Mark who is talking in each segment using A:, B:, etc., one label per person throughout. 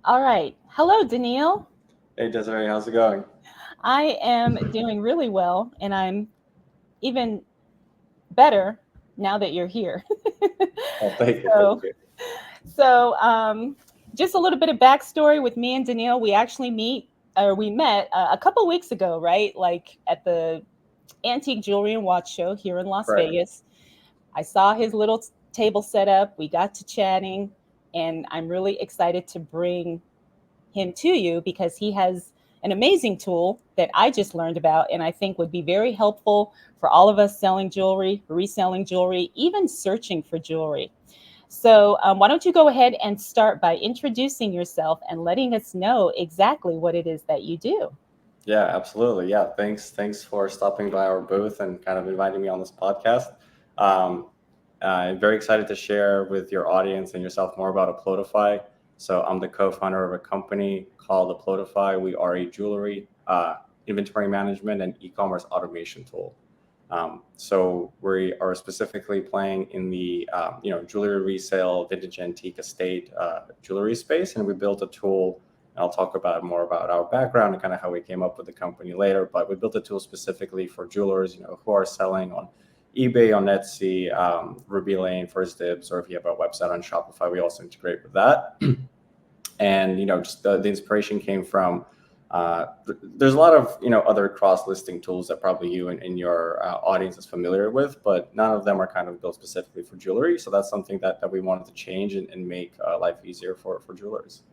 A: All right. Hello, Danielle.
B: Hey Desiree, how's it going?
A: I am doing really well, and I'm even better now that you're here.
B: Oh, thank you, thank
A: so,
B: you.
A: so, just a little bit of backstory with me and Danielle. We met a couple weeks ago, right? Like at the Antique Jewelry and Watch Show here in Las
B: Right.
A: Vegas. I saw his little table set up. We got to chatting, and I'm really excited to bring him to you because he has an amazing tool that I just learned about and I think would be very helpful for all of us selling jewelry, reselling jewelry, even searching for jewelry. So, why don't you go ahead and start by introducing yourself and letting us know exactly what it is that you do?
B: Yeah, absolutely. Yeah, thanks for stopping by our booth and kind of inviting me on this podcast. Um, I'm very excited to share with your audience and yourself more about Uploadify. So I'm the co-founder of a company called Uploadify. We are a jewelry inventory management and e-commerce automation tool. So we are specifically playing in the jewelry resale, vintage antique estate jewelry space, and we built a tool. I'll talk about more about our background and kind of how we came up with the company later. But we built a tool specifically for jewelers, who are selling on eBay, on Etsy, Ruby Lane, First Dibs, or if you have a website on Shopify, we also integrate with that. And just the inspiration came from there's a lot of other cross listing tools that probably you and your audience is familiar with, but none of them are kind of built specifically for jewelry. So that's something that we wanted to change and make life easier for jewelers.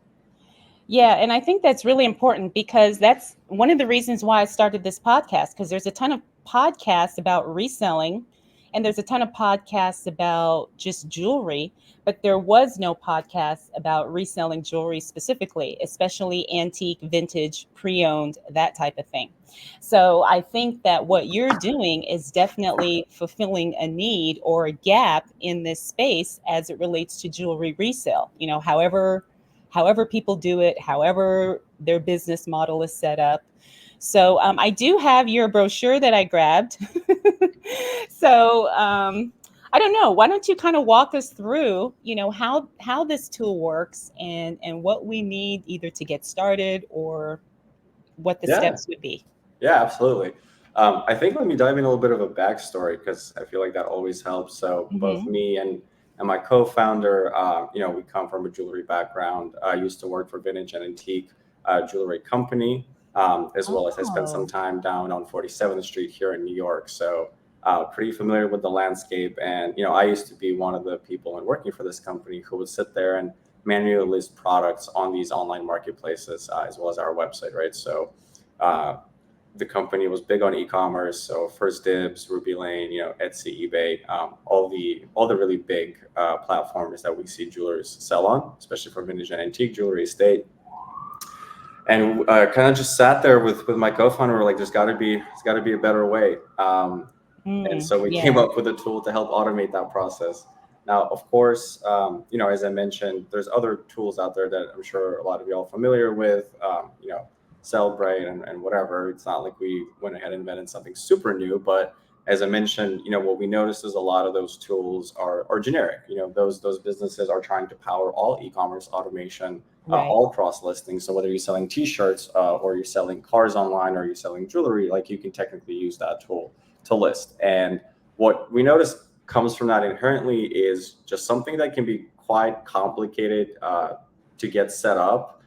A: Yeah, and I think that's really important because that's one of the reasons why I started this podcast because there's a ton of podcasts about reselling and there's a ton of podcasts about just jewelry, but there was no podcast about reselling jewelry specifically, especially antique, vintage, pre-owned, that type of thing. So I think that what you're doing is definitely fulfilling a need or a gap in this space as it relates to jewelry resale. However people do it, however their business model is set up. So I do have your brochure that I grabbed. So I don't know. Why don't you kind of walk us through, how this tool works and what we need either to get started or what the
B: Yeah,
A: steps would be.
B: yeah, absolutely. I think let me dive in a little bit of a backstory because I feel like that always helps. So both
A: Hmm.
B: me and my co-founder, we come from a jewelry background. I used to work for vintage and antique jewelry company, as well as I spent some
A: Oh,
B: time down on 47th Street here in New York. So pretty familiar with the landscape. And I used to be one of the people in working for this company who would sit there and manually list products on these online marketplaces, as well as our website, right? So. Uh, the company was big on e-commerce, so First Dibs, Ruby Lane, Etsy, eBay, all the really big platforms that we see jewelers sell on, especially for vintage and antique jewelry estate. And kind of just sat there with my co-founder. We're like, there's got to be a better way. And so we came
A: yeah,
B: up with a tool to help automate that process. Now, of course, as I mentioned, there's other tools out there that I'm sure a lot of y'all are familiar with, Cellbrite and whatever. It's not like we went ahead and invented something super new, but as I mentioned, what we noticed is a lot of those tools are generic. Those businesses are trying to power all e-commerce automation,
A: right.
B: all cross listings. So whether you're selling T-shirts or you're selling cars online or you're selling jewelry, like you can technically use that tool to list. And what we notice comes from that inherently is just something that can be quite complicated to get set up,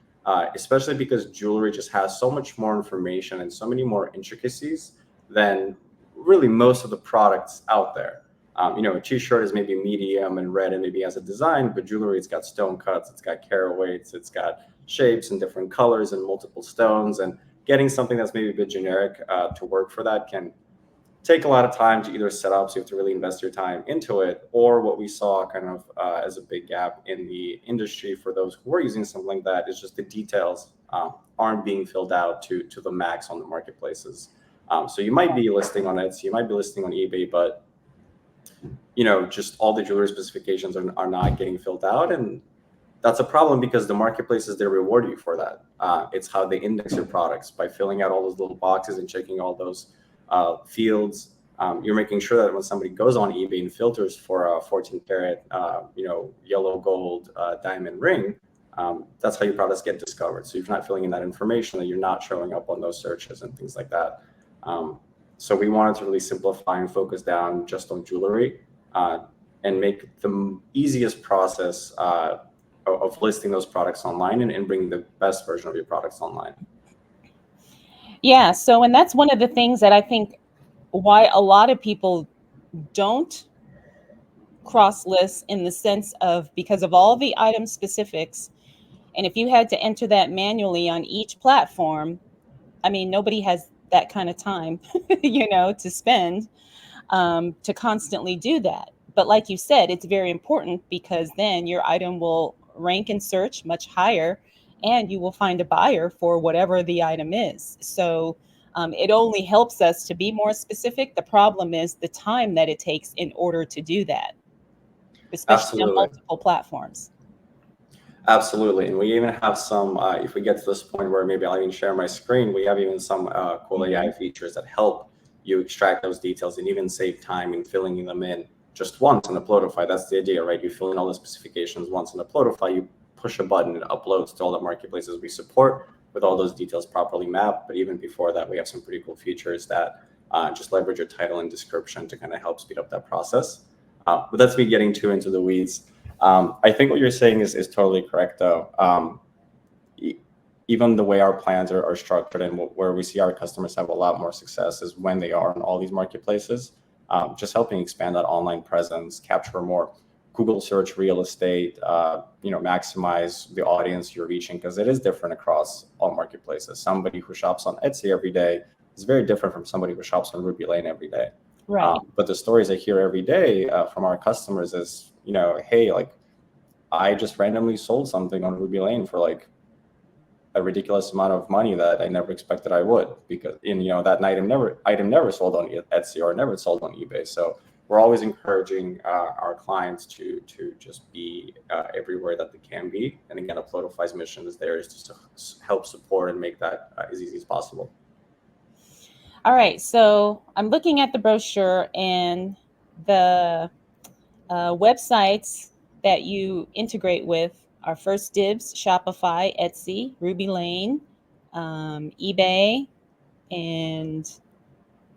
B: especially because jewelry just has so much more information and so many more intricacies than really most of the products out there. A t-shirt is maybe medium and red and maybe has a design, but jewelry, it's got stone cuts, it's got carat weights, it's got shapes and different colors and multiple stones. And getting something that's maybe a bit generic to work for that can take a lot of time to either set up, so you have to really invest your time into it, or what we saw kind of as a big gap in the industry for those who are using something like that is just the details aren't being filled out to the max on the marketplaces. So you might be listing on Etsy, you might be listing on eBay, but just all the jewelry specifications are not getting filled out, and that's a problem because the marketplaces, they reward you for that. It's how they index your products by filling out all those little boxes and checking all those fields. You're making sure that when somebody goes on eBay and filters for a 14 karat, yellow gold diamond ring, That's how your products get discovered. So if you're not filling in that information, then you're not showing up on those searches and things like that. So we wanted to really simplify and focus down just on jewelry, and make the easiest process of listing those products online and bringing the best version of your products online.
A: Yeah. So, and that's one of the things that I think why a lot of people don't cross list, in the sense of because of all the item specifics. And if you had to enter that manually on each platform, I mean, nobody has that kind of time, to spend to constantly do that. But like you said, it's very important because then your item will rank in search much higher and you will find a buyer for whatever the item is. So it only helps us to be more specific. The problem is the time that it takes in order to do that, especially on
B: Absolutely.
A: multiple platforms.
B: Absolutely. And we even have some, if we get to this point where maybe I'll even share my screen, we have even some cool AI features that help you extract those details and even save time in filling them in just once in Uploadify. That's the idea, right? You fill in all the specifications once in Uploadify, you push a button, it uploads to all the marketplaces we support with all those details properly mapped. But even before that, we have some pretty cool features that just leverage your title and description to kind of help speed up that process. But that's me getting too into the weeds. I think what you're saying is totally correct, though. Even the way our plans are structured and where we see our customers have a lot more success is when they are on all these marketplaces, just helping expand that online presence, capture more Google search real estate, maximize the audience you're reaching, because it is different across all marketplaces. Somebody who shops on Etsy every day is very different from somebody who shops on Ruby Lane every day.
A: Right.
B: But the stories I hear every day from our customers is, hey, like I just randomly sold something on Ruby Lane for like a ridiculous amount of money that I never expected I would, because that item never sold on Etsy or never sold on eBay. So we're always encouraging our clients to just be everywhere that they can be. And again, Uploadify's mission is there is to help support and make that as easy as possible.
A: All right, so I'm looking at the brochure and the websites that you integrate with are First Dibs, Shopify, Etsy, Ruby Lane, eBay, and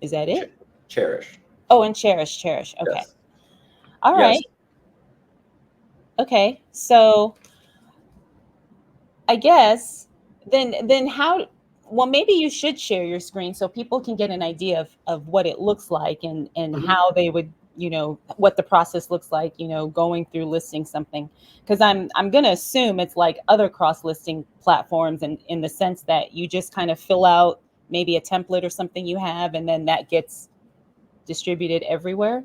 A: is that it?
B: Cherish.
A: Oh, and Cherish. Okay.
B: Yes.
A: All right.
B: Yes.
A: Okay. So I guess then how, well, maybe you should share your screen so people can get an idea of what it looks like and how they would, what the process looks like, going through listing something. Because I'm going to assume it's like other cross-listing platforms, and in the sense that you just kind of fill out maybe a template or something you have, and then that gets distributed everywhere.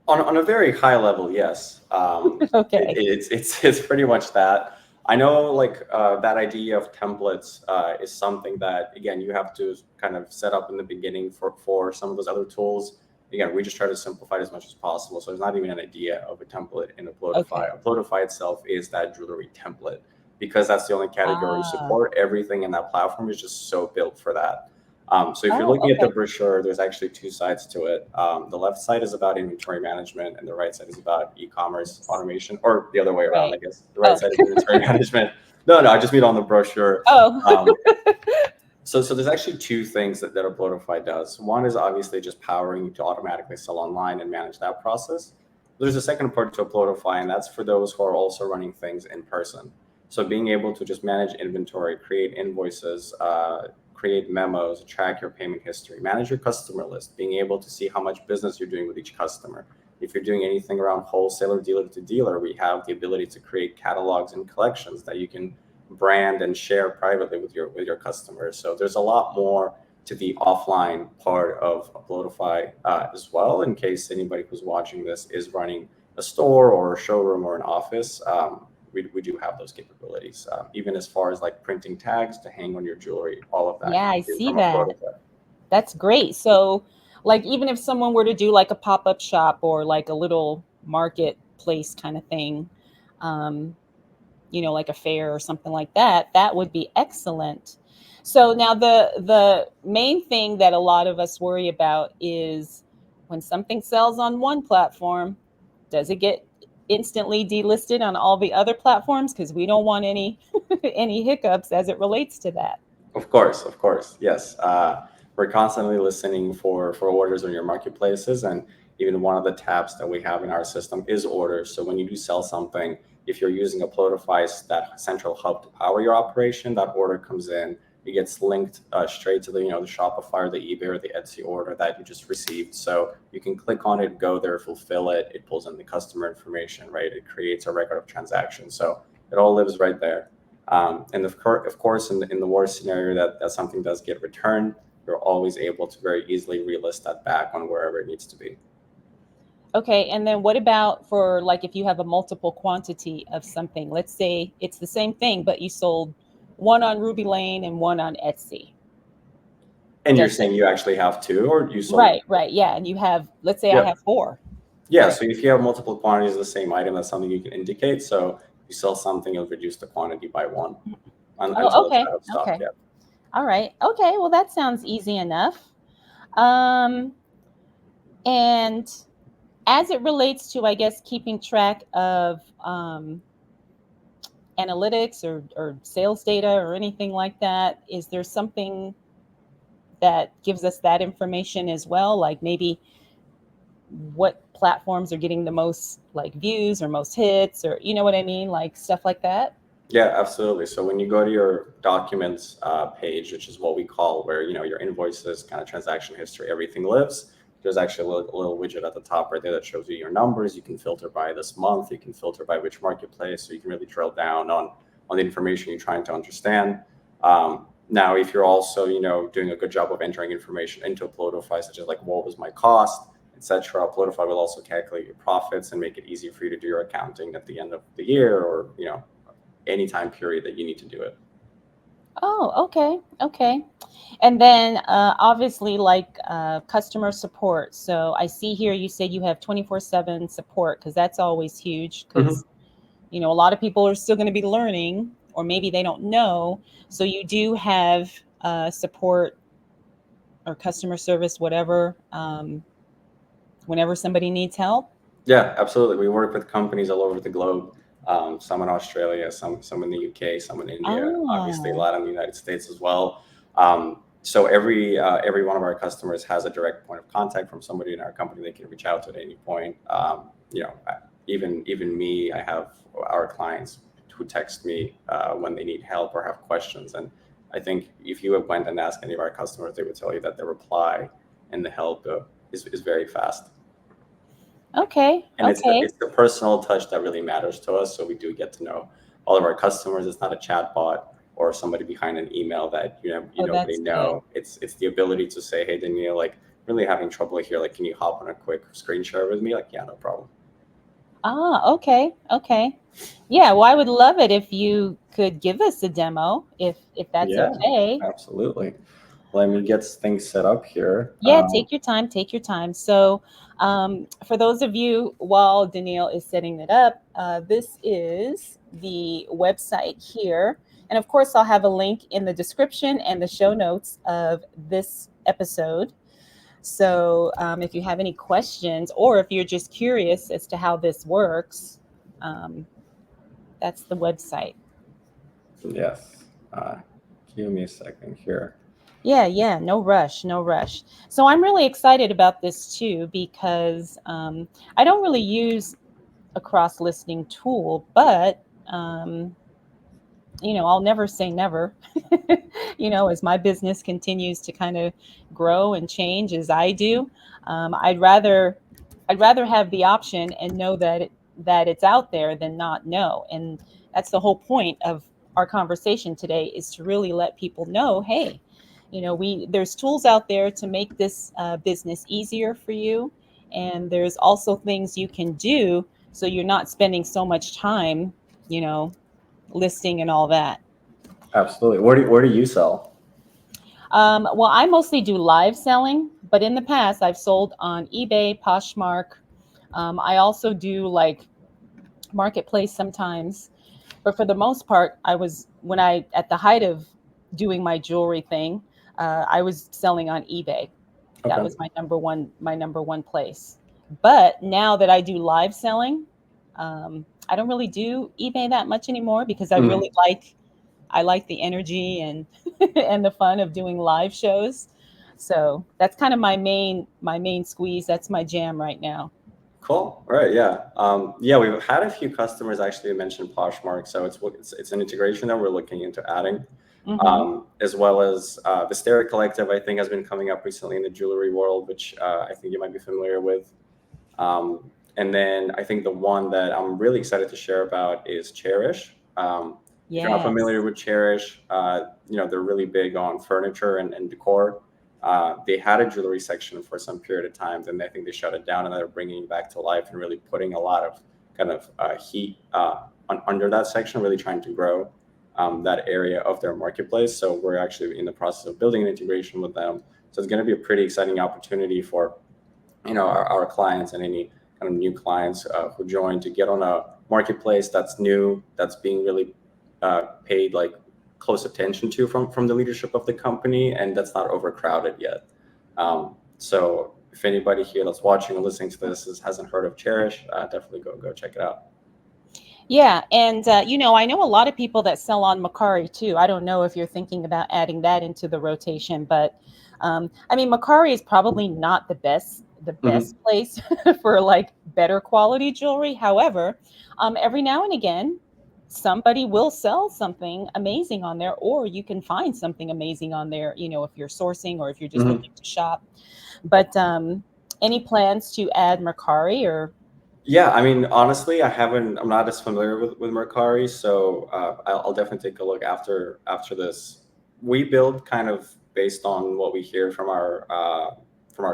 B: On a very high level, yes.
A: Okay.
B: It's pretty much that. I know, like that idea of templates is something that, again, you have to kind of set up in the beginning for some of those other tools. Again, we just try to simplify it as much as possible. So there's not even an idea of a template in Uploadify.
A: Okay.
B: Uploadify itself is that jewelry template, because that's the only category we support. Everything in that platform is just so built for that. So if you're looking at the brochure, there's actually two sides to it. The left side is about inventory management, and the right side is about e-commerce automation, or the other way around, I guess. The right side is inventory management. No, I just mean on the brochure. So there's actually two things that Uploadify does. One is obviously just powering you to automatically sell online and manage that process. There's a second part to Uploadify, and that's for those who are also running things in person. So being able to just manage inventory, create invoices, create memos, track your payment history, manage your customer list, being able to see how much business you're doing with each customer. If you're doing anything around wholesaler, dealer to dealer, we have the ability to create catalogs and collections that you can brand and share privately with your customers. So there's a lot more to the offline part of Uploadify as well, in case anybody who's watching this is running a store or a showroom or an office. We do have those capabilities, even as far as like printing tags to hang on your jewelry, all of that.
A: Yeah, I see that. That's great. So like, even if someone were to do like a pop-up shop or like a little marketplace kind of thing, like a fair or something like that, that would be excellent. So now the main thing that a lot of us worry about is when something sells on one platform, does it get instantly delisted on all the other platforms because we don't want any any hiccups as it relates to that.
B: Of course, yes. We're constantly listening for orders on your marketplaces, and even one of the tabs that we have in our system is orders. So when you do sell something, if you're using Uploadify's that central hub to power your operation, that order comes in, it gets linked straight to the the Shopify or the eBay or the Etsy order that you just received. So you can click on it, go there, fulfill it. It pulls in the customer information, right? It creates a record of transactions. So it all lives right there. And of course, in the worst scenario that something does get returned, you're always able to very easily relist that back on wherever it needs to be.
A: Okay, and then what about for like if you have a multiple quantity of something? Let's say it's the same thing, but you sold one on Ruby Lane and one on Etsy.
B: And you're
A: Does
B: saying you actually have two, or you sold?
A: right, yeah, and you have, let's say I
B: Yeah,
A: have four.
B: yeah.
A: Right.
B: So if you have multiple quantities of the same item, that's something you can indicate. So you sell something, you'll reduce the quantity by one
A: Oh,
B: until it's
A: okay,
B: out of stock.
A: okay,
B: Yeah.
A: all right, okay. Well, that sounds easy enough. Um, and as it relates to, I guess, keeping track of analytics or sales data or anything like that, is there something that gives us that information as well? Like maybe what platforms are getting the most like views or most hits, or you know what I mean? Like stuff like that.
B: Yeah, absolutely. So when you go to your documents page, which is what we call where your invoices, kind of transaction history, everything lives. There's actually a little widget at the top right there that shows you your numbers. You can filter by this month. You can filter by which marketplace. So you can really drill down on the information you're trying to understand. Now, if you're also doing a good job of entering information into Uploadify, such as like what was my cost, etc., Uploadify will also calculate your profits and make it easier for you to do your accounting at the end of the year, or any time period that you need to do it.
A: Oh, okay, okay. And then obviously like customer support. So I see here you said you have 24/7 support, because that's always huge,
B: Mhm.
A: because a lot of people are still going to be learning, or maybe they don't know. So you do have support or customer service, whatever, whenever somebody needs help.
B: Yeah, absolutely. We work with companies all over the globe. Some in Australia, some in the UK, some in India, obviously a
A: Ah,
B: lot in the United States as well. So every one of our customers has a direct point of contact from somebody in our company they can reach out to at any point. Even me, I have our clients who text me when they need help or have questions. And I think if you went and asked any of our customers, they would tell you that the reply and the help is very fast.
A: okay,
B: And
A: okay.
B: it's the personal touch that really matters to us. So we do get to know all of our customers. It's not a chat bot or somebody behind an email that you
A: Oh,
B: nobody
A: that's good.
B: know. It's the ability to say, hey Danielle, like really having trouble here. Like, can you hop on a quick screen share with me? Like, yeah, no problem.
A: Ah, okay, okay. Yeah, well, I would love it if you could give us a demo, if that's
B: Yeah,
A: okay.
B: absolutely. Let me get things set up here.
A: Yeah, take your time, take your time. So, for those of you, while Danielle is setting it up, this is the website here. And of course, I'll have a link in the description and the show notes of this episode. So, if you have any questions, or if you're just curious as to how this works, um, that's the website.
B: Yes. Give me a second here.
A: Yeah, yeah, no rush, no rush. So I'm really excited about this too, because I don't really use a cross listing tool, but I'll never say never. As my business continues to kind of grow and change as I do, I'd rather have the option and know that it's out there than not know. And that's the whole point of our conversation today, is to really let people know, hey, there's tools out there to make this business easier for you, and there's also things you can do so you're not spending so much time, you know, listing and all that.
B: Absolutely. Where do you sell?
A: Well, I mostly do live selling, but in the past, I've sold on eBay, Poshmark. I also do like marketplace sometimes, but for the most part, when I at the height of doing my jewelry thing, I was selling on eBay. That
B: Okay.
A: was my number one place. But now that I do live selling, I don't really do eBay that much anymore because
B: Mhm.
A: I like the energy and and the fun of doing live shows. So that's kind of my main squeeze. That's my jam right now.
B: Cool. All right. Yeah. Yeah. We've had a few customers actually mention Poshmark, so it's an integration that we're looking into adding,
A: Hmm.
B: as well as the Stereo Collective. I think has been coming up recently in the jewelry world, which I think you might be familiar with. And then I think the one that I'm really excited to share about is Cherish. If you're not familiar
A: Yes.
B: with Cherish, they're really big on furniture and decor. They had a jewelry section for some period of time, then I think they shut it down, and they're bringing it back to life and really putting a lot of kind of heat under that section, really trying to grow that area of their marketplace. So we're actually in the process of building an integration with them. So it's going to be a pretty exciting opportunity for our clients and any kind of new clients who join to get on a marketplace that's new, that's being really paid like close attention to from the leadership of the company, and that's not overcrowded yet. So if anybody here that's watching or listening to this hasn't heard of Cherish, definitely go check it out.
A: Yeah, and I know a lot of people that sell on Macari too. I don't know if you're thinking about adding that into the rotation, but I mean, Macari is probably not the
B: Hmm.
A: best place for like better quality jewelry. However, every now and again, somebody will sell something amazing on there, or you can find something amazing on there. If you're sourcing or if you're just
B: Hmm.
A: looking to shop. But any plans to add Macari or?
B: Yeah, I mean, honestly, I'm not as familiar with Mercari, so I'll definitely take a look after this. We build kind of based on what we hear from our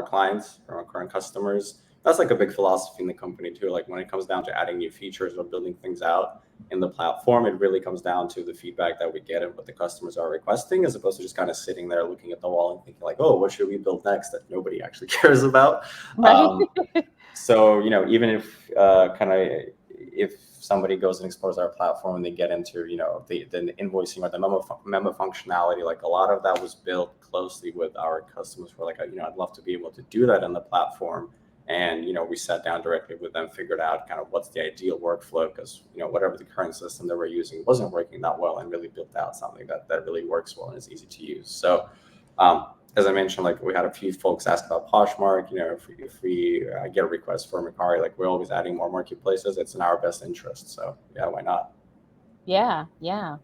B: clients, from our current customers. That's like a big philosophy in the company too. Like when it comes down to adding new features or building things out in the platform, it really comes down to the feedback that we get and what the customers are requesting, as opposed to just kind of sitting there looking at the wall and thinking like, oh, what should we build next that nobody actually cares about.
A: Right.
B: Um, so even if if somebody goes and explores our platform and they get into the invoicing or the memo functionality, like a lot of that was built closely with our customers. For like I'd love to be able to do that in the platform, and we sat down directly with them, figured out kind of what's the ideal workflow, because whatever the current system that we're using wasn't working that well, and really built out something that really works well and is easy to use. So as I mentioned, like we had a few folks ask about Poshmark. If we get a request for Mercari, like we're always adding more marketplaces. It's in our best interest. So yeah, why not?
A: Yeah, yeah,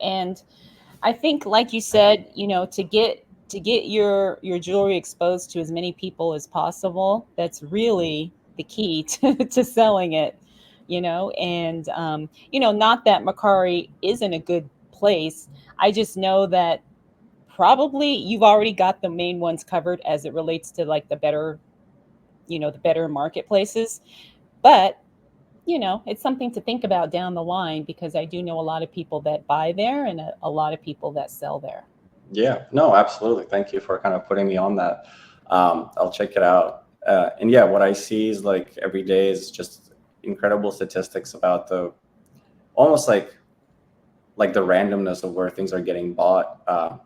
A: and I think like you said, to get your jewelry exposed to as many people as possible, that's really the key to selling it, and not that Macari isn't a good place. I just know that probably you've already got the main ones covered as it relates to like the better marketplaces. But it's something to think about down the line because I do know a lot of people that buy there and a lot of people that sell there.
B: Yeah, no, absolutely. Thank you for kind of putting me on that. I'll check it out. And yeah, what I see is like every day is just incredible statistics about the almost like the randomness of where things are getting bought. I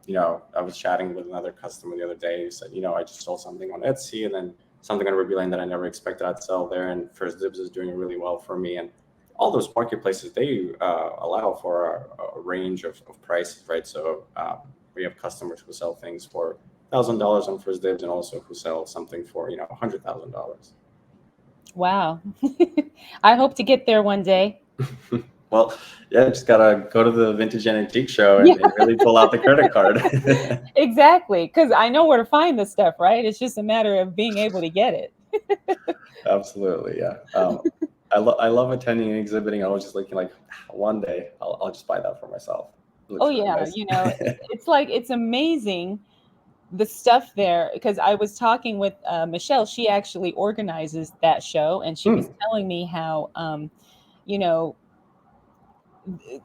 B: was chatting with another customer the other day who said, I just sold something on Etsy and then something on Ruby Lane that I never expected I'd sell there. And First Dibs is doing really well for me. And all those marketplaces, they allow for a range of prices, right? So we have customers who sell things for $1,000 on First Dibs, and also who sell something for $100,000.
A: Wow. I hope to get there one day.
B: Well, yeah, just gotta go to the Vintage and Antique Show
A: Yeah,
B: and really pull out the credit card.
A: exactly. Because I know where to find this stuff, right? It's just a matter of being able to get it.
B: Absolutely, yeah. I love attending and exhibiting. I was just looking like one day I'll just buy that for myself. It
A: Oh
B: looks really
A: yeah,
B: nice.
A: it's like it's amazing the stuff there because I was talking with Michelle. She actually organizes that show, and she was
B: Hmm.
A: telling me how you know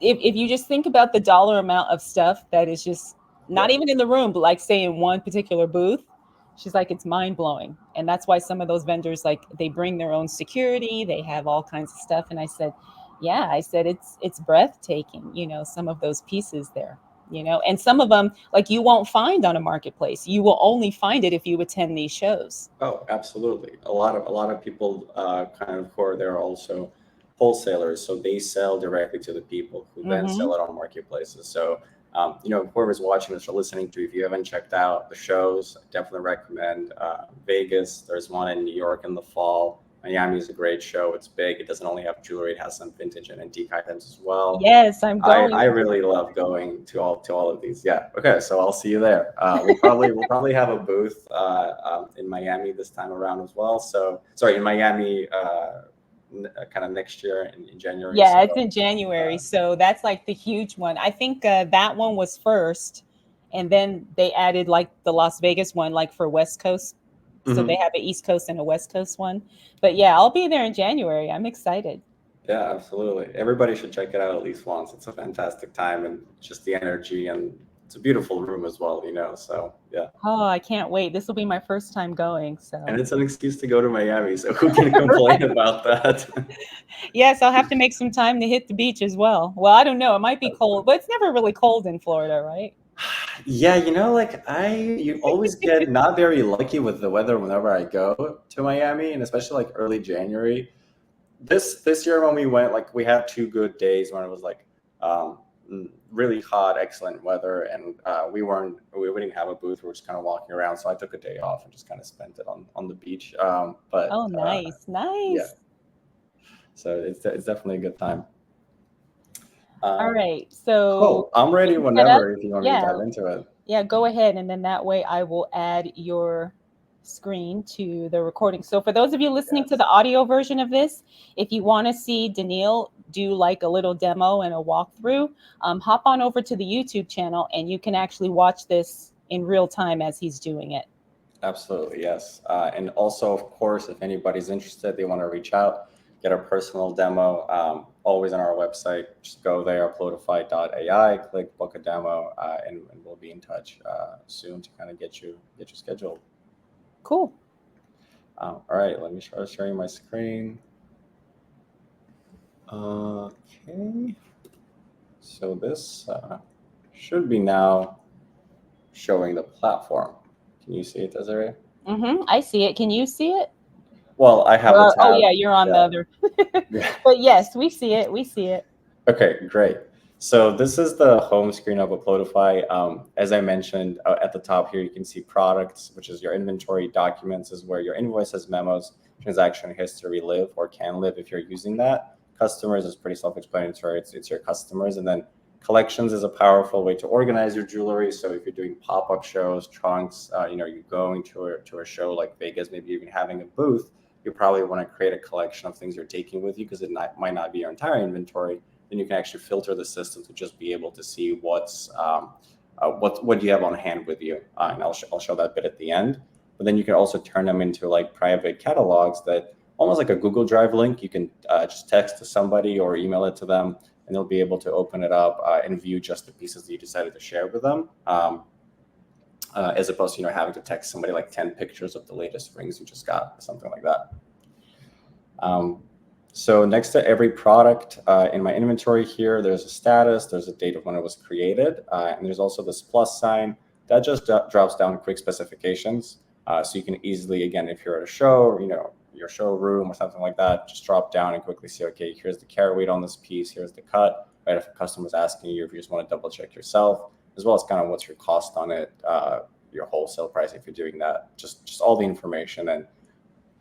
A: if you just think about the dollar amount of stuff that is just not
B: Yeah.
A: even in the room, but like say in one particular booth, she's like, it's mind blowing. And that's why some of those vendors, like they bring their own security, they have all kinds of stuff. And I said, yeah, I said, it's breathtaking, some of those pieces there, and some of them like you won't find on a marketplace. You will only find it if you attend these shows.
B: Oh, absolutely. A lot of people kind of who are there also. wholesalers, so they sell directly to the people who then
A: Mm-hmm.
B: sell it on marketplaces. So whoever's watching this or listening to, if you haven't checked out the shows, I definitely recommend Vegas. There's one in New York in the fall. Miami is a great show. It's big. It doesn't only have jewelry; it has some vintage and antique items as well.
A: Yes, I'm going.
B: I really love going to all of these. Yeah. Okay. So I'll see you there. We'll probably have a booth in Miami this time around as well. So sorry, in Miami, kind of next year in January.
A: Yeah,
B: So
A: it's in January.
B: uh,
A: So that's like the huge one. I think that one was first. And then they added like the Las Vegas one, like for West Coast. So they
B: mhm.
A: have an East Coast and a West Coast one. But yeah, I'll be there in January. I'm excited.
B: Yeah, absolutely. Everybody should check it out at least once. It's a fantastic time and just the energy, and it's a beautiful room as well. So yeah.
A: Oh, I can't wait. This will be my first time going.
B: And
A: So,
B: it's an excuse to go to Miami. So who can complain
A: right.
B: about that?
A: Yes, I'll have to make some time to hit the beach as well. Well, I don't know. It might be cold, but it's never really cold in Florida, right?
B: Yeah, like you always get not very lucky with the weather whenever I go to Miami, and especially like early January. This year when we went, like we had 2 good days when it was like um, really hot, excellent weather, and we didn't have a booth. We were just kind of walking around, so I took a day off and just kind of spent it on the beach. But
A: Oh, nice.
B: yeah,
A: Nice.
B: so it's definitely a good time.
A: All
B: Um,
A: right. So,
B: cool. I'm ready
A: getting set up.
B: whenever if you want me to
A: Yeah.
B: dive into it.
A: Yeah, go ahead. And then that way I will add your screen to the recording. So for those of you listening to
B: Yes.
A: the audio version of this, if you want to see Daniil do like a little demo and a walkthrough, hop on over to the YouTube channel and you can actually watch this in real time as he's doing it.
B: Absolutely, yes. And also, of course, if anybody's interested, they want to reach out, get a personal demo, always on our website. Just go there, Uploadify.ai, click book a demo, and we'll be in touch soon to kind of get you scheduled.
A: Cool.
B: All right, let me start sharing my screen. Okay, so this should be now showing the platform. Can you see it, Desiree?
A: I see it. Can you see it?
B: Well, I have the
A: Oh
B: tab.
A: yeah, you're on the
B: Yeah.
A: other.
B: Yeah.
A: But yes, we see it. We see it.
B: Okay, great. So this is the home screen of Uploadify. As I mentioned at the top here, you can see products, which is your inventory. Documents is where your invoices, memos, transaction history live or can live if you're using that. Customers is pretty self-explanatory. It's your customers. And then collections is a powerful way to organize your jewelry. So if you're doing pop-up shows, trunks, you're going to a show like Vegas, maybe even having a booth, you probably want to create a collection of things you're taking with you because might not be your entire inventory. Then you can actually filter the system to just be able to see what you have on hand with you. And I'll show that bit at the end. But then you can also turn them into like private catalogs that almost like a Google Drive link. You can just text to somebody or email it to them, and they'll be able to open it up and view just the pieces that you decided to share with them. As opposed to having to text somebody like 10 pictures of the latest rings you just got, or something like that. So next to every product in my inventory here, there's a status, there's a date of when it was created, and there's also this plus sign that just drops down quick specifications. So you can easily, again, if you're at a show, your showroom or something like that, just drop down and quickly see, okay, here's the carat weight on this piece, here's the cut, right? If a customer's asking you, if you just want to double check yourself, as well as kind of what's your cost on it, your wholesale price if you're doing that, just all the information. And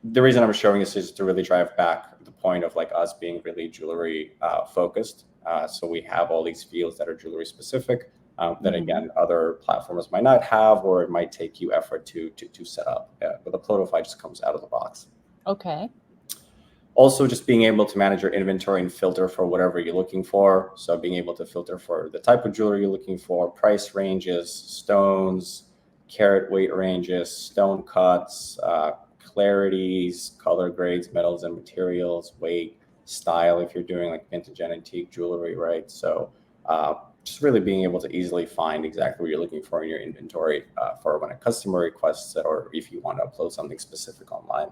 B: the reason I'm showing this is to really drive back the point of like us being really jewelry focused. So we have all these fields that are jewelry specific that again other platforms might not have, or it might take you effort to set up. But the Uploadify just comes out of the box.
A: Okay.
B: Also, just being able to manage your inventory and filter for whatever you're looking for. So being able to filter for the type of jewelry you're looking for, price ranges, stones, carat weight ranges, stone cuts, clarities, color grades, metals and materials, weight, style, if you're doing like vintage and antique jewelry, right? So just really being able to easily find exactly what you're looking for in your inventory for when a customer requests it, or if you want to upload something specific online.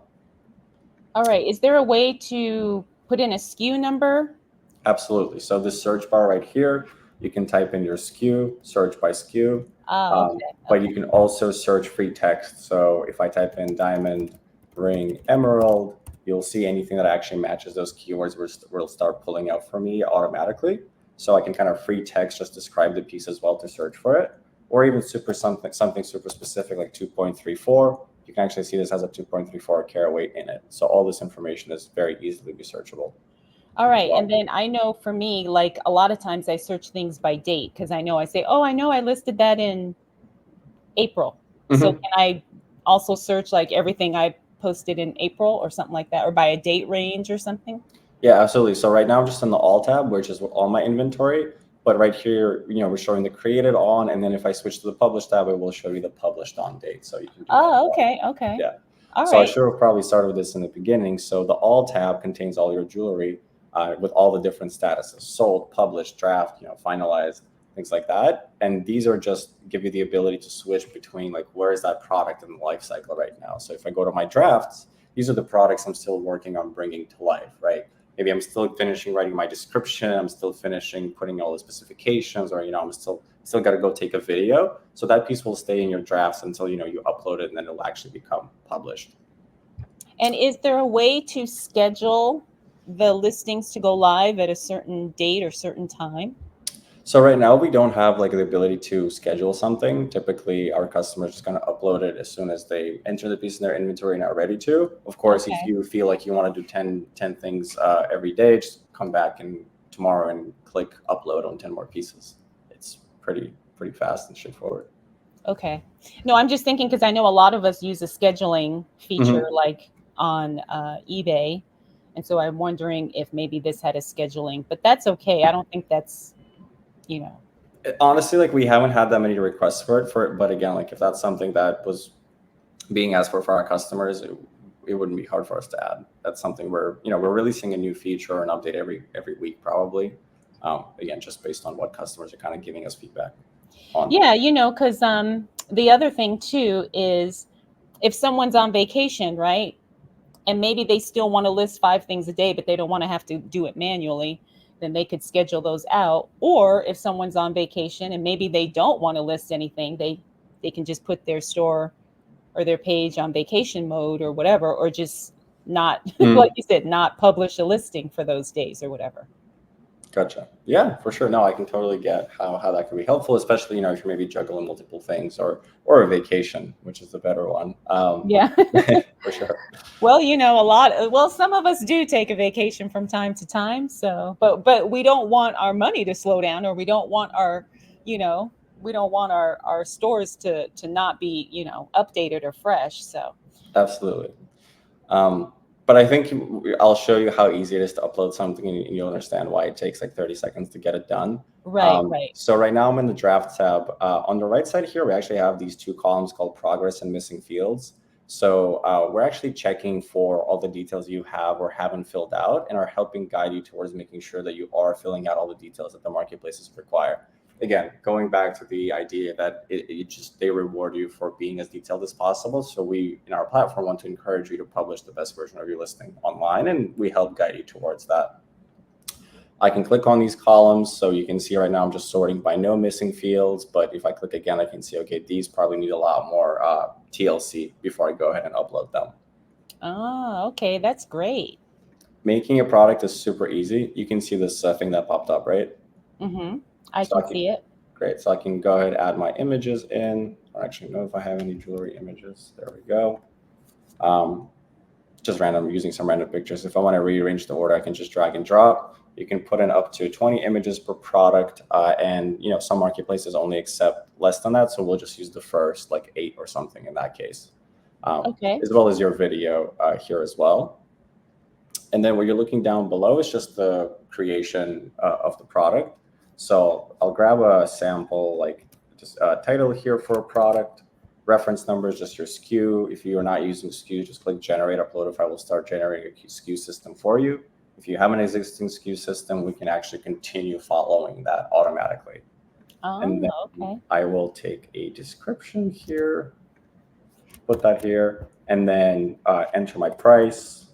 A: All right. Is there a way to put in a SKU number?
B: Absolutely. So this search bar right here, you can type in your SKU, search by SKU.
A: Okay.
B: But you can also search free text. So if I type in diamond ring emerald, you'll see anything that actually matches those keywords will start pulling out for me automatically. So I can kind of free text just describe the piece as well to search for it, or even something super specific like 2.34. You can actually see this has a 2.34 carat weight in it. So all this information is very easily researchable.
A: All right.
B: Well,
A: And then I know for me, like a lot of times I search things by date because I say, oh, I know I listed that in April. So
B: mhm.
A: can I also search like everything I posted in April or something like that, or by a date range or something?
B: Yeah, absolutely. So right now I'm just in the all tab, which is all my inventory. But right here, we're showing the created on, and then if I switch to the published tab, it will show you the published on date. So you can do that as
A: Oh,
B: well.
A: okay. Okay.
B: Yeah.
A: All
B: So I
A: right.
B: should have probably started with this in the beginning. So the all tab contains all your jewelry with all the different statuses: sold, published, draft, finalized, things like that. And these are just give you the ability to switch between like where is that product in the life cycle right now. So if I go to my drafts, these are the products I'm still working on bringing to life, right? Maybe I'm still finishing writing my description. I'm still finishing putting all the specifications, or I'm still got to go take a video. So that piece will stay in your drafts until you upload it, and then it'll actually become published.
A: And is there a way to schedule the listings to go live at a certain date or certain time?
B: So right now we don't have like the ability to schedule something. Typically, our customers just going to upload it as soon as they enter the piece in their inventory and are ready to. Of course, if
A: Okay.
B: you feel like you want to do 10 things every day, just come back and tomorrow and click upload on 10 more pieces. It's pretty fast and straightforward.
A: Okay. No, I'm just thinking because I know a lot of us use a scheduling feature
B: Mhm.
A: like on eBay. And so I'm wondering if maybe this had a scheduling, but that's okay. I don't think that's, you know,
B: Honestly, like we haven't had that many requests for it, but again, like if that's something that was being asked for our customers, it wouldn't be hard for us to add. That's something we're releasing a new feature or an update every week probably. Again, just based on what customers are kind of giving us feedback on.
A: yeah, because the other thing too is if someone's on vacation, right? And maybe they still want to list 5 things a day, but they don't want to have to do it manually, then they could schedule those out. Or if someone's on vacation and maybe they don't want to list anything, they can just put their store or their page on vacation mode or whatever, or just not, like
B: Mm,
A: you said, not publish a listing for those days or whatever.
B: gotcha. Yeah, for sure. No, I can totally get how that can be helpful, especially if you're maybe juggling multiple things or a vacation, which is the better one.
A: Yeah.
B: For sure.
A: Well, some of us do take a vacation from time to time. So, but we don't want our money to slow down, or we don't want you know, our stores to not be, updated or fresh. So,
B: Absolutely. But I think I'll show you how easy it is to upload something, and you'll understand why it takes like 30 seconds to get it done.
A: right, right.
B: So right now I'm in the draft tab. On the right side here, we actually have these two columns called progress and missing fields. So we're actually checking for all the details you have or haven't filled out, and are helping guide you towards making sure that you are filling out all the details that the marketplaces require. Again, going back to the idea that they reward you for being as detailed as possible. So we in our platform want to encourage you to publish the best version of your listing online, and we help guide you towards that. I can click on these columns. So you can see right now I'm just sorting by no missing fields. But if I click again, I can see, okay, these probably need a lot more TLC before I go ahead and upload them.
A: Oh, okay. That's great.
B: Making a product is super easy. You can see this thing that popped up, right?
A: Mm-hmm. I
B: So I
A: can
B: can,
A: see it.
B: great. So I can go ahead and add my images in. I actually know if I have any jewelry images. There we go. Just random, using some random pictures. If I want to rearrange the order, I can just drag and drop. You can put in up to 20 images per product, and some marketplaces only accept less than that, so we'll just use the first like 8 or something in that case,
A: Okay.
B: as well as your video here as well. And then what you're looking down below is just the creation of the product. So I'll grab a sample, like just a title here for a product. Reference number is just your SKU. If you are not using SKU, just click generate. Uploadify will start generating a SKU system for you. If you have an existing SKU system, we can actually continue following that automatically. And
A: Oh,
B: then
A: okay.
B: I will take a description here, put that here, and then enter my price.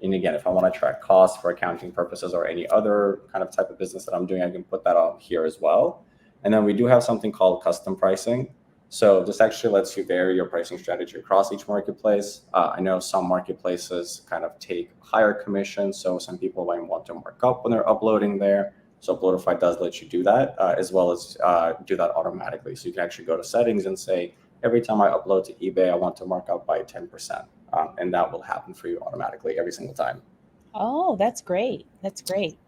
B: And again, if I want to track costs for accounting purposes or any other kind of type of business that I'm doing, I can put that on here as well. And then we do have something called custom pricing. So this actually lets you vary your pricing strategy across each marketplace. I know some marketplaces kind of take higher commission, so some people might want to mark up when they're uploading there. So Uploadify does let you do that, as well as do that automatically. So you can actually go to settings and say, every time I upload to eBay, I want to mark up by 10%. And that will happen for you automatically every single time.
A: Oh, that's great. That's great.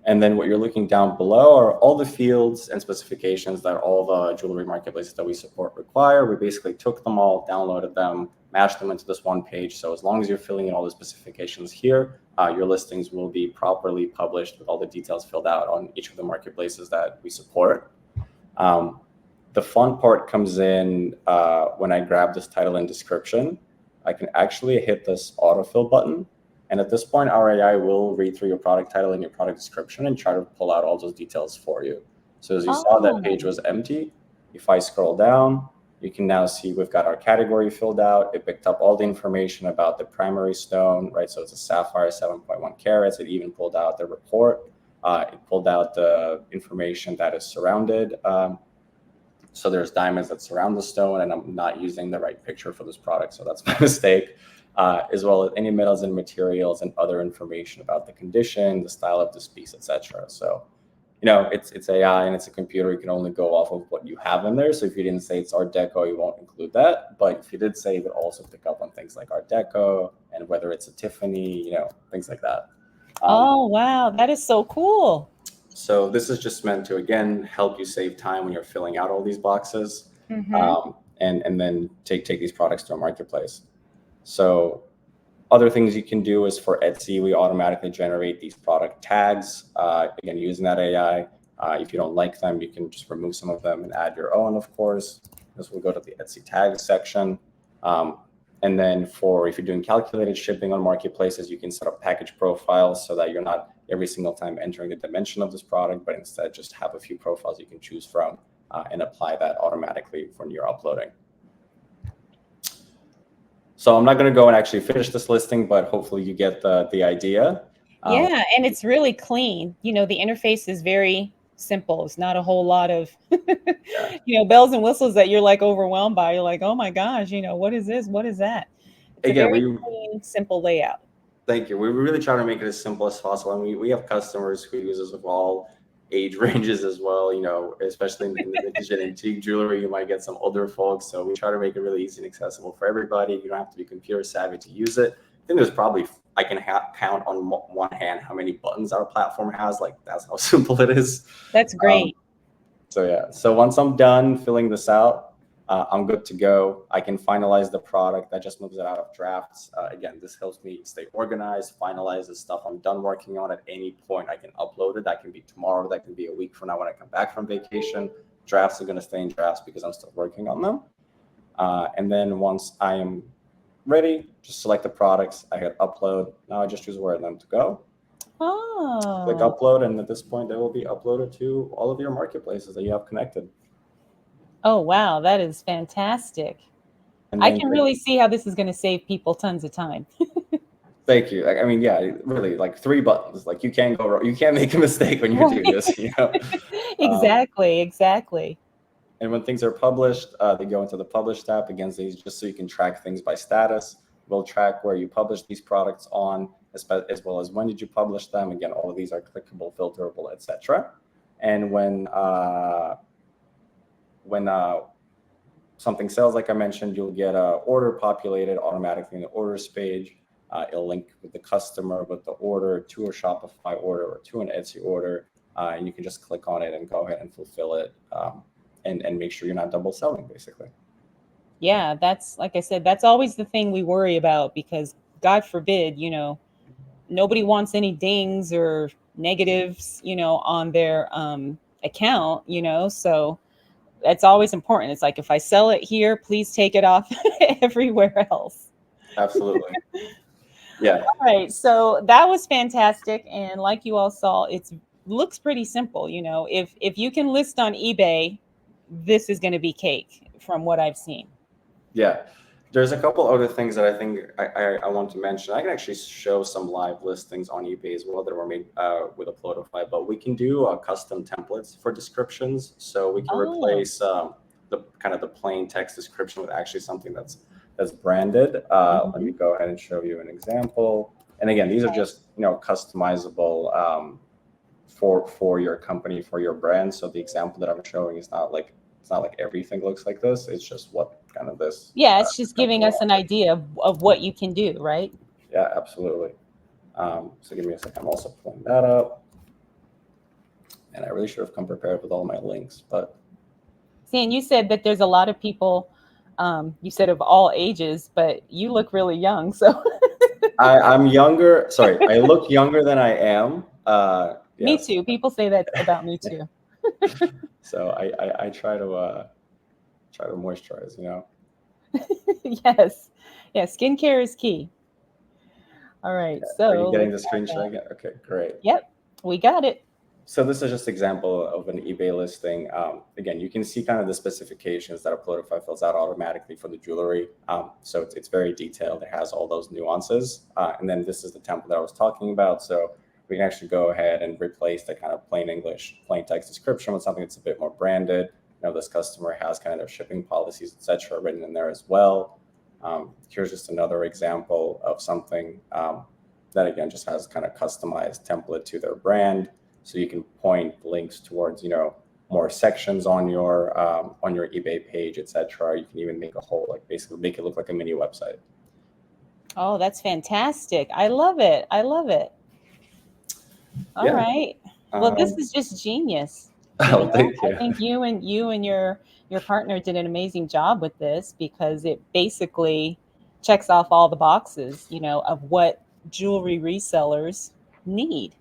B: And then what you're looking down below are all the fields and specifications that all the jewelry marketplaces that we support require. We basically took them all, downloaded them, mashed them into this one page. So as long as you're filling in all the specifications here, your listings will be properly published with all the details filled out on each of the marketplaces that we support. The fun part comes in when I grab this title and description. I can actually hit this autofill button. And at this point, our AI will read through your product title and your product description and try to pull out all those details for you. So as you saw, that page was empty. If I scroll down, you can now see we've got our category filled out. It picked up all the information about the primary stone, right? So it's a sapphire, 7.1 carats. It even pulled out the report. It pulled out the information that is surrounded. So there's diamonds that surround the stone, and I'm not using the right picture for this product, so that's my mistake. As well as any metals and materials and other information about the condition, the style of this piece, etc. So, it's AI and it's a computer. You can only go off of what you have in there. So if you didn't say it's Art Deco, you won't include that. But if you did say, it would also pick up on things like Art Deco and whether it's a Tiffany, things like that.
A: Oh, wow. That is so cool.
B: So this is just meant to, again, help you save time when you're filling out all these boxes,
A: Mm-hmm.
B: and then take these products to a marketplace. So other things you can do is for Etsy, we automatically generate these product tags, again, using that AI. If you don't like them, you can just remove some of them and add your own, of course. This will go to the Etsy tags section. And then if you're doing calculated shipping on marketplaces, you can set up package profiles so that you're not every single time entering the dimension of this product, but instead just have a few profiles you can choose from and apply that automatically when you're uploading. So I'm not going to go and actually finish this listing, but hopefully you get the idea.
A: Yeah, and it's really clean. The interface is very simple. It's not a whole lot of, bells and whistles that you're like overwhelmed by. You're like, oh my gosh, what is this? What is that? It's
B: Again,
A: a very clean, simple layout.
B: Thank you. We really try to make it as simple as possible. And we have customers who use this of all age ranges as well, especially in the vintage and antique jewelry, you might get some older folks. So we try to make it really easy and accessible for everybody. You don't have to be computer savvy to use it. I think there's probably, I can count on one hand how many buttons our platform has. Like, that's how simple it is.
A: That's great.
B: So once I'm done filling this out, I'm good to go. I can finalize the product. That just moves it out of drafts. Again, this helps me stay organized, finalize the stuff I'm done working on. At any point, I can upload it. That can be tomorrow. That can be a week from now when I come back from vacation. Drafts are going to stay in drafts because I'm still working on them. And then once I am ready, just select the products. I hit upload. Now I just choose where I want them to go.
A: Oh.
B: Click upload, and at this point, they will be uploaded to all of your marketplaces that you have connected.
A: Oh, wow. That is fantastic. I can really see how this is going to save people tons of time.
B: Thank you. I mean, yeah, really, like 3 buttons. Like, you can't go wrong. You can't make a mistake when you do this.
A: Exactly.
B: And when things are published, they go into the Publish tab. Again, just so you can track things by status. We'll track where you publish these products on, as well as when did you publish them. Again, all of these are clickable, filterable, etc. And when something sells, like I mentioned, you'll get an order populated automatically in the orders page. It'll link with the customer, with the order to a Shopify order or to an Etsy order. And you can just click on it and go ahead and fulfill it and make sure you're not double selling, basically.
A: Yeah, that's, like I said, that's always the thing we worry about, because God forbid, nobody wants any dings or negatives, on their account, so that's always important. It's like, if I sell it here, please take it off everywhere else.
B: Absolutely. Yeah.
A: All right. So that was fantastic. And like you all saw, it looks pretty simple. If you can list on eBay, this is going to be cake from what I've seen.
B: Yeah. There's a couple other things that I think I want to mention. I can actually show some live listings on eBay as well that were made with Uploadify, but we can do custom templates for descriptions. So we can replace the kind of the plain text description with actually something that's branded. Let me go ahead and show you an example. And again, these are just, you know, customizable for your company, for your brand. So the example that I'm showing is not like, it's not like everything looks like this. It's just what kind of this.
A: Yeah, it's just giving us an idea of what you can do, right?
B: Yeah, absolutely. So give me a second. I'm also pulling that up. And I really should have come prepared with all my links, but.
A: See, and you said that there's a lot of people, you said of all ages, but you look really young. So
B: I'm younger. Sorry, I look younger than I am. Yes.
A: Me too. People say that about me too.
B: So I try to moisturize, you know.
A: Yes. Yeah, skincare is key. All right.
B: Yeah.
A: So
B: Are you getting the
A: let's
B: screen
A: add
B: share
A: that.
B: again? Okay, great.
A: Yep, we got it.
B: So this is just an example of an eBay listing. Again, you can see kind of the specifications that Uploadify fills out automatically for the jewelry. So it's very detailed. It has all those nuances. And then this is the template that I was talking about. So we can actually go ahead and replace the kind of plain English, plain text description with something that's a bit more branded. You know, this customer has kind of their shipping policies, etc., written in there as well. Here's just another example of something that, again, just has kind of customized template to their brand. So you can point links towards, you know, more sections on your eBay page, etc. You can even make a whole, like, basically make it look like a mini website.
A: Oh, that's fantastic. I love it. I love it. All right. Well, this is just genius.
B: Oh, thank you.
A: I think you and your partner did an amazing job with this because it basically checks off all the boxes, you know, of what jewelry resellers need.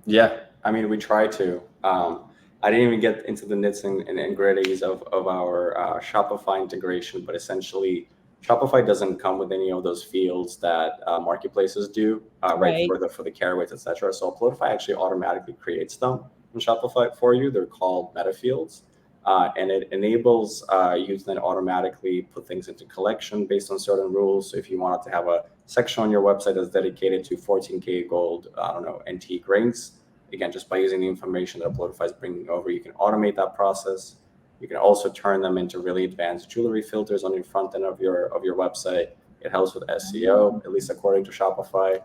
B: Yeah, I mean, we try to. I didn't even get into the nits and gritties of our Shopify integration, but essentially, Shopify doesn't come with any of those fields that marketplaces do, right? For the carry weights, etc. So Uploadify actually automatically creates them in Shopify for you. They're called meta fields, and it enables you to then automatically put things into collection based on certain rules. So if you wanted to have a section on your website that's dedicated to 14K gold, I don't know, antique rings, again, just by using the information that Uploadify is bringing over, you can automate that process. You can also turn them into really advanced jewelry filters on your front end of your website. It helps with SEO, at least according to Shopify.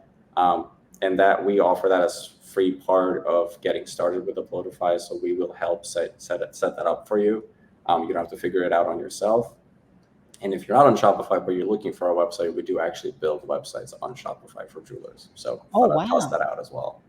B: And that we offer that as free part of getting started with Uploadify. So we will help set that up for you. You don't have to figure it out on yourself. And if you're not on Shopify, but you're looking for a website, we do actually build websites on Shopify for jewelers. So I'll toss that out as well.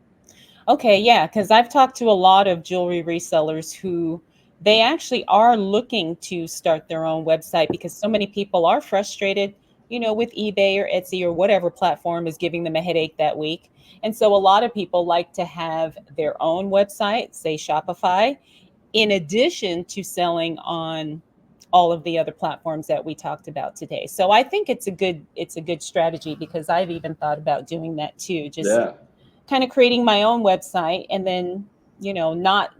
A: Okay, yeah, because I've talked to a lot of jewelry resellers who they actually are looking to start their own website because so many people are frustrated, you know, with eBay or Etsy or whatever platform is giving them a headache that week. And so a lot of people like to have their own website, say Shopify, in addition to selling on all of the other platforms that we talked about today. So I think it's a good strategy because I've even thought about doing that too. Just kind of creating my own website and then, not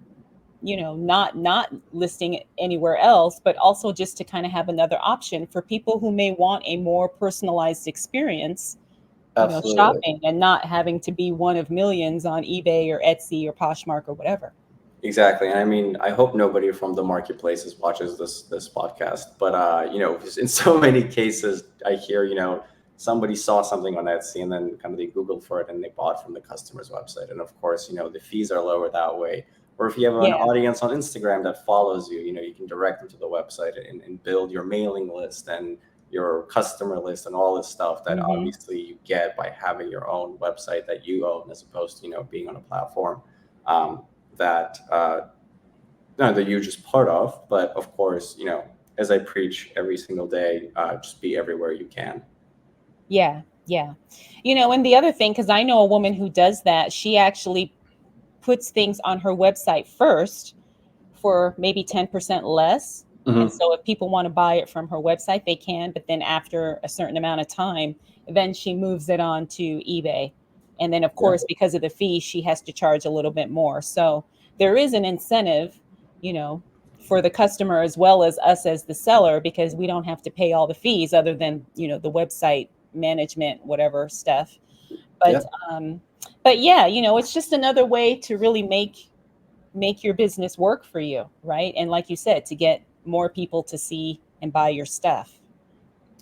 A: listing it anywhere else, but also just to kind of have another option for people who may want a more personalized experience, shopping and not having to be one of millions on eBay or Etsy or Poshmark or whatever.
B: Exactly. I mean, I hope nobody from the marketplaces watches this podcast, but in so many cases, I hear, somebody saw something on Etsy and then kind of they Googled for it and they bought from the customer's website. And of course, the fees are lower that way. Or if you have an audience on Instagram that follows you, you can direct them to the website and build your mailing list and your customer list and all this stuff that obviously you get by having your own website that you own as opposed to, being on a platform that you're just part of. But of course, as I preach every single day, just be everywhere you can.
A: Yeah. And the other thing, because I know a woman who does that, she actually puts things on her website first for maybe 10% less. And so if people want to buy it from her website, they can. But then after a certain amount of time, then she moves it on to eBay. And then, of course, because of the fee, she has to charge a little bit more. So there is an incentive, for the customer as well as us as the seller, because we don't have to pay all the fees other than, the website management, whatever stuff. But it's just another way to really make your business work for you, right? And like you said, to get more people to see and buy your stuff.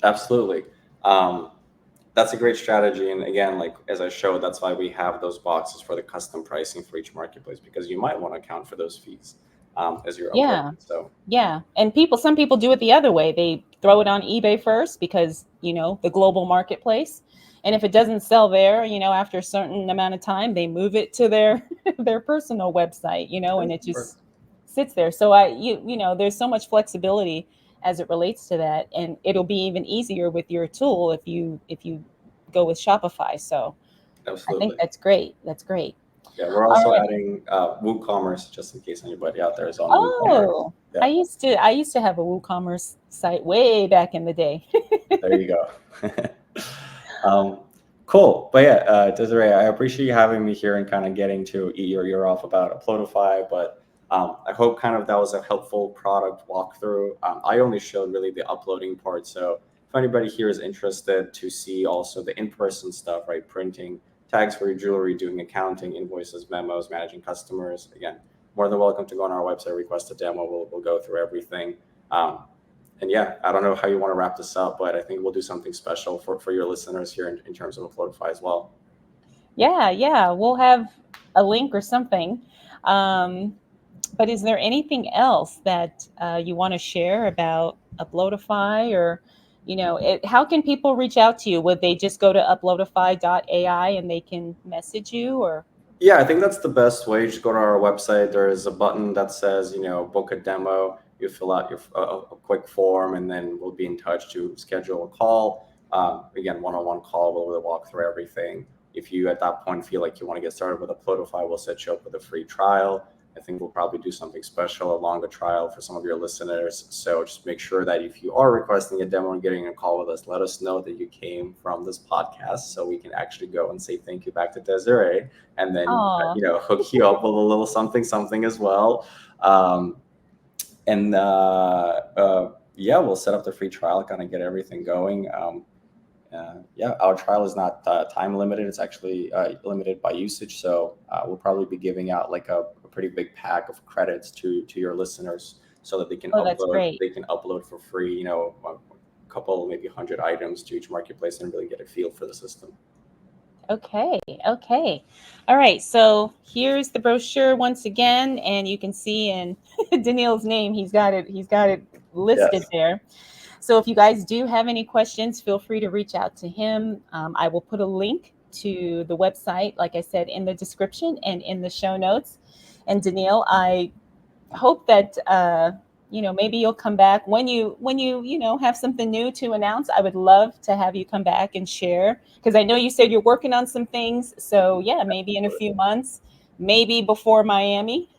B: Absolutely. That's a great strategy. And again, like as I showed, that's why we have those boxes for the custom pricing for each marketplace, because you might want to account for those fees as you're
A: Yeah.
B: uploading. So
A: Yeah. And some people do it the other way. They throw it on eBay first because, the global marketplace. And if it doesn't sell there, after a certain amount of time, they move it to their their personal website, and it just sits there. So there's so much flexibility as it relates to that. And it'll be even easier with your tool if you go with Shopify. So I think
B: absolutely.
A: that's great. That's great.
B: Yeah, we're
A: All
B: also
A: right.
B: adding WooCommerce, just in case anybody out there is on WooCommerce.
A: Oh,
B: Yeah,
A: I used to have a WooCommerce site way back in the day.
B: there you go. um, cool. But yeah, Desiree, I appreciate you having me here and kind of getting to eat your ear off about Uploadify. But I hope kind of that was a helpful product walkthrough. I only showed really the uploading part. So if anybody here is interested to see also the in-person stuff, right? Printing tags for your jewelry, doing accounting, invoices, memos, managing customers. Again, more than welcome to go on our website, request a demo. We'll go through everything. And yeah, I don't know how you want to wrap this up, but I think we'll do something special for your listeners here in terms of Uploadify as well.
A: Yeah, we'll have a link or something. But is there anything else that you want to share about Uploadify, or how can people reach out to you? Would they just go to Uploadify.ai and they can message you, or?
B: Yeah, I think that's the best way. Just go to our website. There is a button that says, book a demo. You fill out a quick form, and then we'll be in touch to schedule a call. Again, one-on-one call. We'll walk through everything. If you at that point feel like you want to get started with Uploadify, we'll set you up with a free trial. I think we'll probably do something special along the trial for some of your listeners. So just make sure that if you are requesting a demo and getting a call with us, let us know that you came from this podcast so we can actually go and say thank you back to Desiree, and then
A: Aw.
B: hook you up with a little something as well. Yeah, we'll set up the free trial, kind of get everything going. Yeah, our trial is not time limited. It's actually limited by usage. So we'll probably be giving out like a pretty big pack of credits to your listeners so that they can
A: Oh, that's great.
B: upload for free, a couple, maybe 100 items to each marketplace and really get a feel for the system.
A: Okay. All right. So here's the brochure once again, and you can see in Daniil's name, he's got it listed
B: Yes.
A: there. So if you guys do have any questions, feel free to reach out to him. I will put a link to the website, like I said, in the description and in the show notes. And Daniil, I hope that maybe you'll come back when you have something new to announce. I would love to have you come back and share, because I know you said you're working on some things. So yeah, maybe in a few months, maybe before Miami.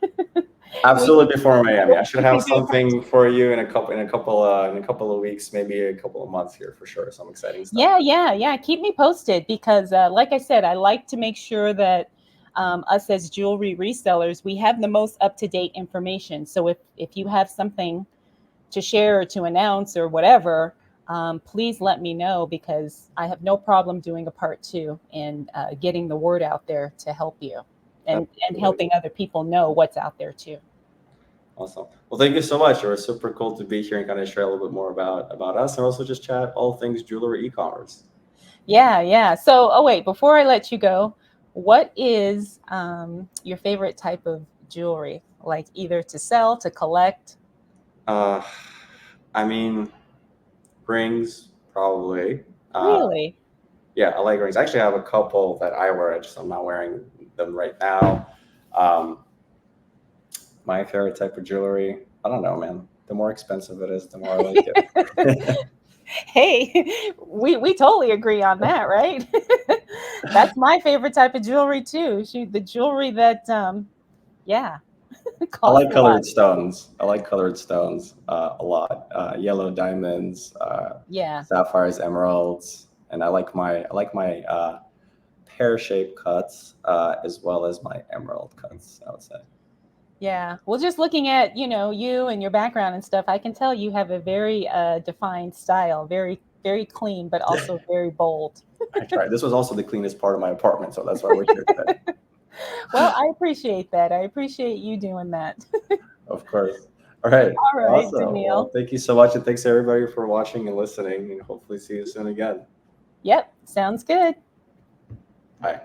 B: Absolutely, before Miami. I should
A: we
B: have
A: could do a part
B: something for you in a couple of weeks, maybe a couple of months here for sure. Some exciting stuff.
A: Yeah. Keep me posted, because, like I said, I like to make sure that us as jewelry resellers, we have the most up-to-date information. So if you have something to share or to announce or whatever, please let me know, because I have no problem doing a part two and getting the word out there to help you and helping other people know what's out there too.
B: Awesome. Well, thank you so much. It was super cool to be here and kind of share a little bit more about us, and also just chat all things jewelry e-commerce.
A: Yeah. So, oh wait, before I let you go, what is your favorite type of jewelry? Like either to sell, to collect?
B: I mean, rings probably.
A: Really?
B: Yeah, I like rings. I actually have a couple that I wear. I'm not wearing them right now. My favorite type of jewelry, I don't know, man. The more expensive it is, the more I like it.
A: Hey, we totally agree on that, right? That's my favorite type of jewelry too. The jewelry that yeah,
B: I
A: costs
B: like
A: a lot.
B: colored stones. I like colored stones a lot. Yellow diamonds,
A: Yeah.
B: sapphires, emeralds, and I like my pear-shaped cuts as well as my emerald cuts, I would say.
A: Yeah. Well, just looking at, you and your background and stuff, I can tell you have a very defined style, very, very clean, but also very bold.
B: I tried. This was also the cleanest part of my apartment, so that's why we're here today.
A: Well, I appreciate that. I appreciate you doing that.
B: Of course. All right.
A: All right,
B: Awesome. Well,
A: Daniil.
B: thank you so much. And thanks everybody for watching and listening, and hopefully see you soon again.
A: Yep, sounds good.
B: Bye.